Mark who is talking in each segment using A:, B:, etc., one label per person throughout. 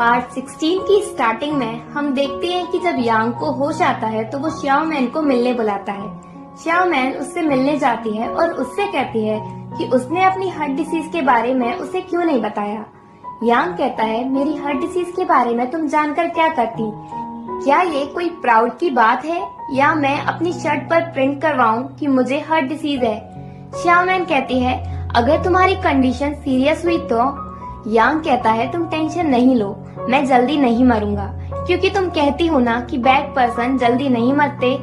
A: Part 16 की starting में हम देखते हैं कि जब यांग को होश आता है तो वो श्याओ मैन को मिलने बुलाता है। श्याओ मैन उससे मिलने जाती है और उससे कहती है कि उसने अपनी हार्ट डिसीज के बारे में उसे क्यों नहीं बताया। यांग कहता है, मेरी हार्ट डिसीज के बारे में तुम जानकर क्या करती? क्या ये कोई प्राउड की बात है या मैं अपनी शर्ट पर प्रिंट करवाऊं कि मुझे हार्ट डिसीज है? श्याओ मैन कहती है, अगर तुम्हारी कंडीशन सीरियस हुई तो? यांग कहता है, तुम टेंशन नहीं लो, मैं जल्दी नहीं मरूंगा, क्योंकि तुम कहती हो ना कि बैड पर्सन जल्दी नहीं मरते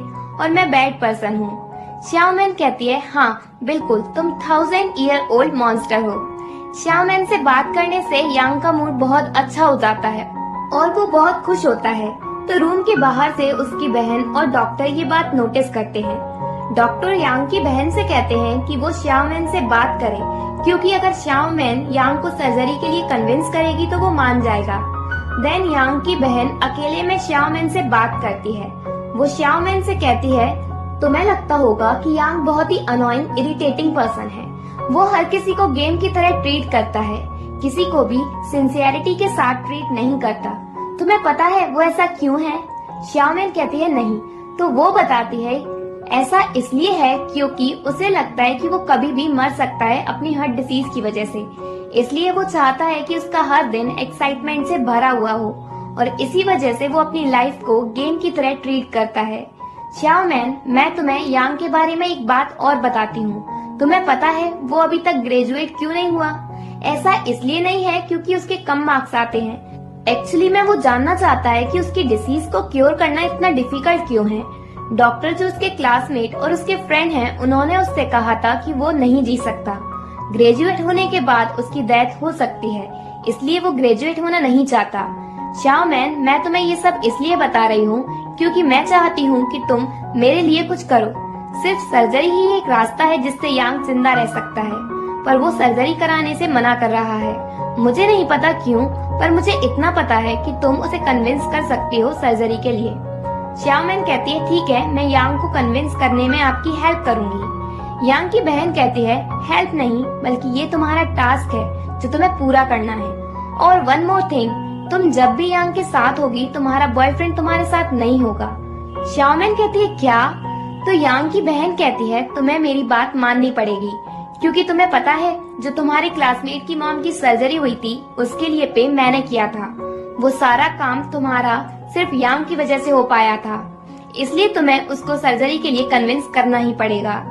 A: और मैं बैड पर्सन हूँ। श्याओ मैन कहती है, हाँ बिल्कुल, तुम 1000 ईयर ओल्ड मॉन्स्टर हो। श्याओ मैन से बात करने से यांग का मूड बहुत अच्छा हो जाता है और वो बहुत खुश होता है। तो रूम के बाहर से उसकी बहन और डॉक्टर ये बात नोटिस करते हैं। डॉक्टर यांग की बहन से कहते हैं कि वो श्याओ मैन से बात करे, क्योंकि अगर श्याओ मैन यांग को सर्जरी के लिए कन्विंस करेगी तो वो मान जाएगा। देन यांग की बहन अकेले में श्याओ मैन से बात करती है। वो श्याओ मैन से कहती है, तुम्हें लगता होगा कि यांग बहुत ही अनोइंग इरिटेटिंग पर्सन है। वो हर किसी को गेम की तरह ट्रीट करता है, किसी को भी सिंसियरिटी के साथ ट्रीट नहीं करता। तुम्हें पता है वो ऐसा क्यों है? श्याओ मैन कहती है, नहीं। तो वो बताती है, ऐसा इसलिए है क्योंकि उसे लगता है कि वो कभी भी मर सकता है अपनी हार्ट डिसीज की वजह से। इसलिए वो चाहता है कि उसका हर दिन एक्साइटमेंट से भरा हुआ हो और इसी वजह से वो अपनी लाइफ को गेम की तरह ट्रीट करता है। श्याओ मैन, मैं तुम्हें यांग के बारे में एक बात और बताती हूँ। तुम्हें पता है वो अभी तक ग्रेजुएट क्यों नहीं हुआ? ऐसा इसलिए नहीं है क्योंकि उसके कम मार्क्स आते हैं। एक्चुअली में वो जानना चाहता है कि उसकी डिसीज को क्योर करना इतना डिफिकल्ट क्यों है। डॉक्टर जो उसके क्लासमेट और उसके फ्रेंड हैं, उन्होंने उससे कहा था कि वो नहीं जी सकता। ग्रेजुएट होने के बाद उसकी डेथ हो सकती है, इसलिए वो ग्रेजुएट होना नहीं चाहता। श्याओ मैन, मैं तुम्हें ये सब इसलिए बता रही हूँ क्योंकि मैं चाहती हूँ कि तुम मेरे लिए कुछ करो। सिर्फ सर्जरी ही एक रास्ता है जिससे यांग जिंदा रह सकता है, पर वो सर्जरी कराने से मना कर रहा है। मुझे नहीं पता क्यों, पर मुझे इतना पता है कि तुम उसे कन्विंस कर सकती हो सर्जरी के लिए। श्याओ मैन कहती है, ठीक है, मैं यांग को कन्विंस करने में आपकी हेल्प करूंगी। यांग की बहन कहती है, हेल्प नहीं बल्कि ये तुम्हारा टास्क है जो तुम्हें पूरा करना है। और वन मोर थिंग, तुम जब भी यांग के साथ होगी तुम्हारा बॉयफ्रेंड तुम्हारे साथ नहीं होगा। श्याओ मैन कहती है, क्या? तो यांग की बहन कहती है, तुम्हें मेरी बात माननी पड़ेगी, क्योंकि तुम्हें पता है जो तुम्हारी क्लासमेट की मॉम की सर्जरी हुई थी उसके लिए पे मैंने किया था। वो सारा काम तुम्हारा सिर्फ यांग की वजह से हो पाया था, इसलिए तुम्हें उसको सर्जरी के लिए कन्विंस करना ही पड़ेगा।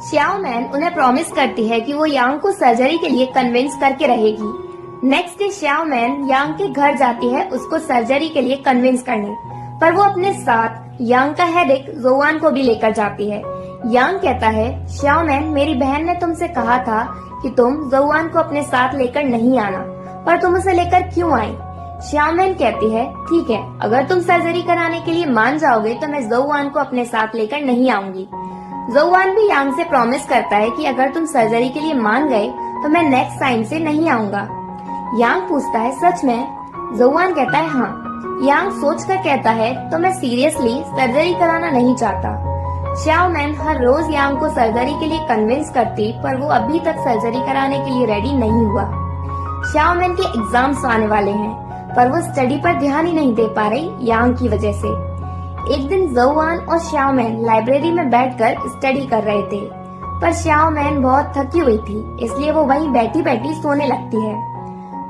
A: श्याओ मैन उन्हें प्रॉमिस करती है कि वो यांग को सर्जरी के लिए कन्विंस करके रहेगी। नेक्स्ट डे श्याओ मैन यांग के घर जाती है उसको सर्जरी के लिए कन्विंस करने, पर वो अपने साथ यांग का हेडेक जोवान को भी लेकर जाती है। यांग कहता है, श्याओ मैन, मेरी बहन ने तुमसे कहा था कि तुम जोवान को अपने साथ लेकर नहीं आना, पर तुम उसे लेकर क्यों आई? श्याओ मैन कहती है, ठीक है, अगर तुम सर्जरी कराने के लिए मान जाओगे तो मैं जोवान को अपने साथ लेकर नहीं आऊंगी। जोवान भी यांग से प्रॉमिस करता है कि अगर तुम सर्जरी के लिए मान गए तो मैं नेक्स्ट टाइम से नहीं आऊंगा। यांग पूछता है, सच में? जोवान कहता है, हाँ। यांग सोचकर कहता है, तो मैं सीरियसली सर्जरी कराना नहीं चाहता। श्याओ मैन हर रोज यांग को सर्जरी के लिए कन्विंस करती, पर वो अभी तक सर्जरी कराने के लिए रेडी नहीं हुआ। श्याओ मैन के एग्जाम्स आने वाले हैं, पर वो स्टडी पर ध्यान ही नहीं दे पा रही यांग की वजह से। एक दिन जोवान और श्याओ मैन लाइब्रेरी में बैठकर स्टडी कर रहे थे, पर श्याओ मैन बहुत थकी हुई थी, इसलिए वो वहीं बैठी बैठी सोने लगती है।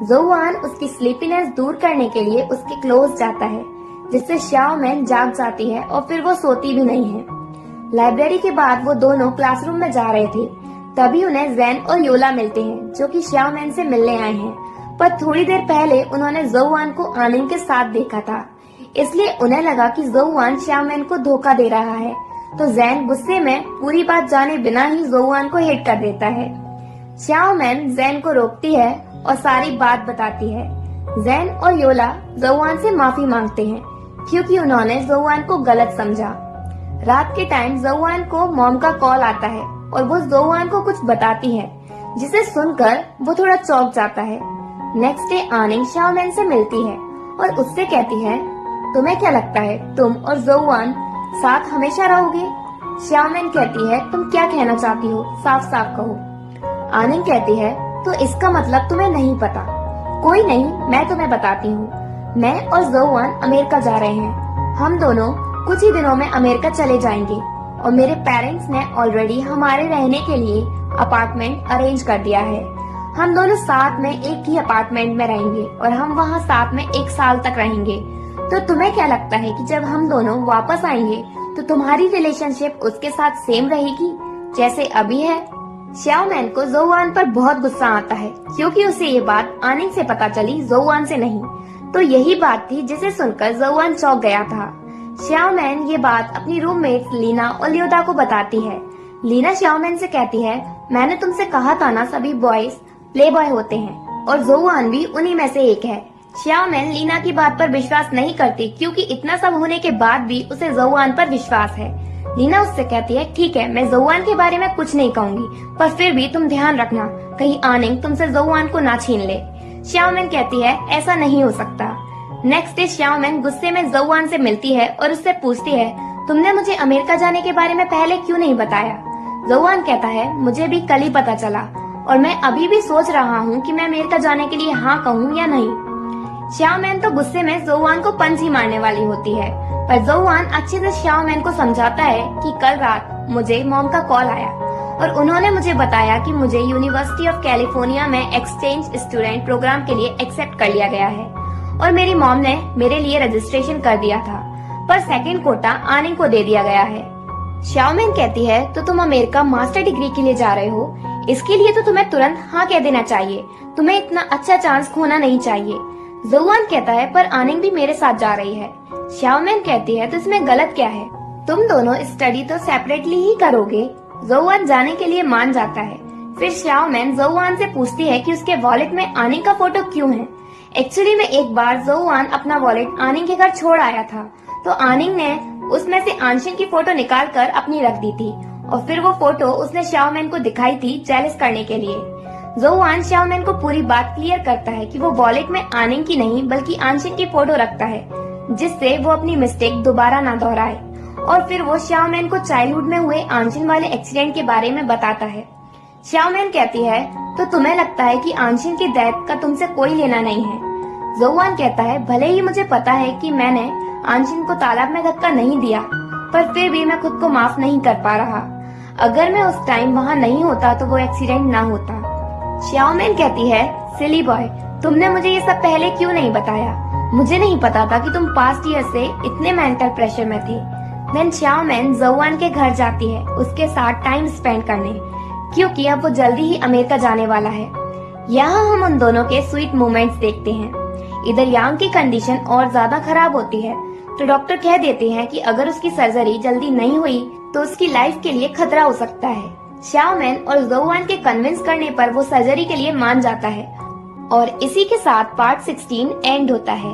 A: जोवान उसकी स्लीपीनेस दूर करने के लिए उसके क्लोज जाता है, जिससे श्याओ मैन जाग जाती है और फिर वो सोती भी नहीं है। लाइब्रेरी के बाद वो दोनों क्लासरूम में जा रहे थे, तभी उन्हें जैन और योला मिलते हैं, जो कि श्याओ मैन से मिलने आए हैं। पर थोड़ी देर पहले उन्होंने जोवान को आनंद के साथ देखा था, इसलिए उन्हें लगा कि जोवान श्याओ मैन को धोखा दे रहा है। तो जैन गुस्से में पूरी बात जाने बिना ही जोवान को हिट कर देता है। श्याओ मैन जैन को रोकती है और सारी बात बताती है। जैन और योला जोवान से माफी मांगते हैं क्योंकि उन्होंने जोवान को गलत समझा। रात के टाइम जोवान को मॉम का कॉल आता है और वो जोवान को कुछ बताती है, जिसे सुनकर वो थोड़ा चौंक जाता है। नेक्स्ट डे आनिंग श्याओ मैन से मिलती है और उससे कहती है, तुम्हें क्या लगता है तुम और जोवान साथ हमेशा रहोगे? श्याओ मैन कहती है, तुम क्या कहना चाहती हो, साफ साफ कहो। आनिंग कहती है, तो इसका मतलब तुम्हें नहीं पता। कोई नहीं, मैं तुम्हें बताती हूँ। मैं और जोवान अमेरिका जा रहे हैं। हम दोनों कुछ ही दिनों में अमेरिका चले जाएंगे और मेरे पेरेंट्स ने ऑलरेडी हमारे रहने के लिए अपार्टमेंट अरेंज कर दिया है। हम दोनों साथ में एक ही अपार्टमेंट में रहेंगे और हम वहाँ साथ में 1 साल तक रहेंगे। तो तुम्हें क्या लगता है कि जब हम दोनों वापस आएंगे तो तुम्हारी रिलेशनशिप उसके साथ सेम रहेगी जैसे अभी है? श्याओमैन को जोवान पर बहुत गुस्सा आता है क्योंकि उसे ये बात आनिंग से पता चली, जोवान से नहीं। तो यही बात थी जिसे सुनकर जोवान चौंक गया था। श्याओमैन ये बात अपनी रूममेट लीना और ल्योदा को बताती है। लीना श्याओमैन से कहती है, मैंने तुमसे कहा था ना सभी बॉयज प्ले बॉय होते हैं और जोवान भी उन्हीं में से एक है। श्याओमैन लीना की बात पर विश्वास नहीं करती क्योंकि इतना सब होने के बाद भी उसे जोवान पर विश्वास है। लीना उससे कहती है, ठीक है, मैं जोवान के बारे में कुछ नहीं कहूंगी, पर फिर भी तुम ध्यान रखना कहीं आनिंग तुमसे जोवान को ना छीन ले। श्याओमैन कहती है, ऐसा नहीं हो सकता। नेक्स्ट डे श्याओमैन गुस्से में जोवान से मिलती है और उससे पूछती है, तुमने मुझे अमेरिका जाने के बारे में पहले क्यों नहीं बताया? जोवान कहता है, मुझे भी कल ही पता चला और मैं अभी भी सोच रहा हूँ कि मैं अमेरिका जाने के लिए हाँ कहूँ या नहीं। श्याओमैन तो गुस्से में जोवान को पंच ही मारने वाली होती है, पर जोवान अच्छे से श्याओमैन को समझाता है कि कल रात मुझे मॉम का कॉल आया और उन्होंने मुझे बताया कि मुझे यूनिवर्सिटी ऑफ कैलिफोर्निया में एक्सचेंज स्टूडेंट प्रोग्राम के लिए एक्सेप्ट कर लिया गया है और मेरी मॉम ने मेरे लिए रजिस्ट्रेशन कर दिया था, पर सेकंड कोटा आनिंग को दे दिया गया है। श्याओमैन कहती है, तो तुम अमेरिका मास्टर डिग्री के लिए जा रहे हो, इसके लिए तो तुम्हें तुरंत हाँ कह देना चाहिए, तुम्हें इतना अच्छा चांस खोना नहीं चाहिए। जोवान कहता है, पर आनिंग भी मेरे साथ जा रही है। श्याओमैन कहती है, तो इसमें गलत क्या है, तुम दोनों स्टडी तो सेपरेटली ही करोगे। जोवान जाने के लिए मान जाता है। फिर श्याओमैन जोवान से पूछती है कि उसके वॉलेट में आनिंग का फोटो क्यों है। एक्चुअली में एक बार जोवान अपना वॉलेट आनिंग के घर छोड़ आया था, तो आनिंग ने उसमें से आंशिन की फोटो निकाल कर अपनी रख दी थी और फिर वो फोटो उसने श्याओमैन को दिखाई थी जेलस करने के लिए। जोवान श्याओमैन को पूरी बात क्लियर करता है कि वो वॉलेट में आनिंग की नहीं बल्कि आंशिन की फोटो रखता है, जिससे वो अपनी मिस्टेक दोबारा ना दोहराए। और फिर वो श्याओमैन को चाइल्डहुड में हुए आंशिन वाले एक्सीडेंट के बारे में बताता है। श्याओमैन कहती है, तो तुम्हें लगता है कि आंशिन की डेथ का तुमसे कोई लेना नहीं है? जोवान कहता है, भले ही मुझे पता है कि मैंने आंशिन को तालाब में धक्का नहीं दिया, पर फिर भी मैं खुद को माफ नहीं कर पा रहा। अगर मैं उस टाइम वहाँ नहीं होता तो वो एक्सीडेंट ना होता। श्याओमैन कहती है, सिली बॉय, तुमने मुझे ये सब पहले क्यों नहीं बताया? मुझे नहीं पता था कि तुम पास्ट ईयर से इतने मेंटल प्रेशर में थे। देन श्याओमैन जोवान के घर जाती है उसके साथ टाइम स्पेंड करने, क्योंकि अब वो जल्दी ही अमेरिका जाने वाला है। यहाँ हम उन दोनों के स्वीट मोमेंट्स देखते हैं। इधर यांग की कंडीशन और ज्यादा खराब होती है, तो डॉक्टर कह देते हैं कि अगर उसकी सर्जरी जल्दी नहीं हुई तो उसकी लाइफ के लिए खतरा हो सकता है। श्याओमैन और जोवान के कन्विंस करने पर वो सर्जरी के लिए मान जाता है और इसी के साथ पार्ट 16 एंड होता है।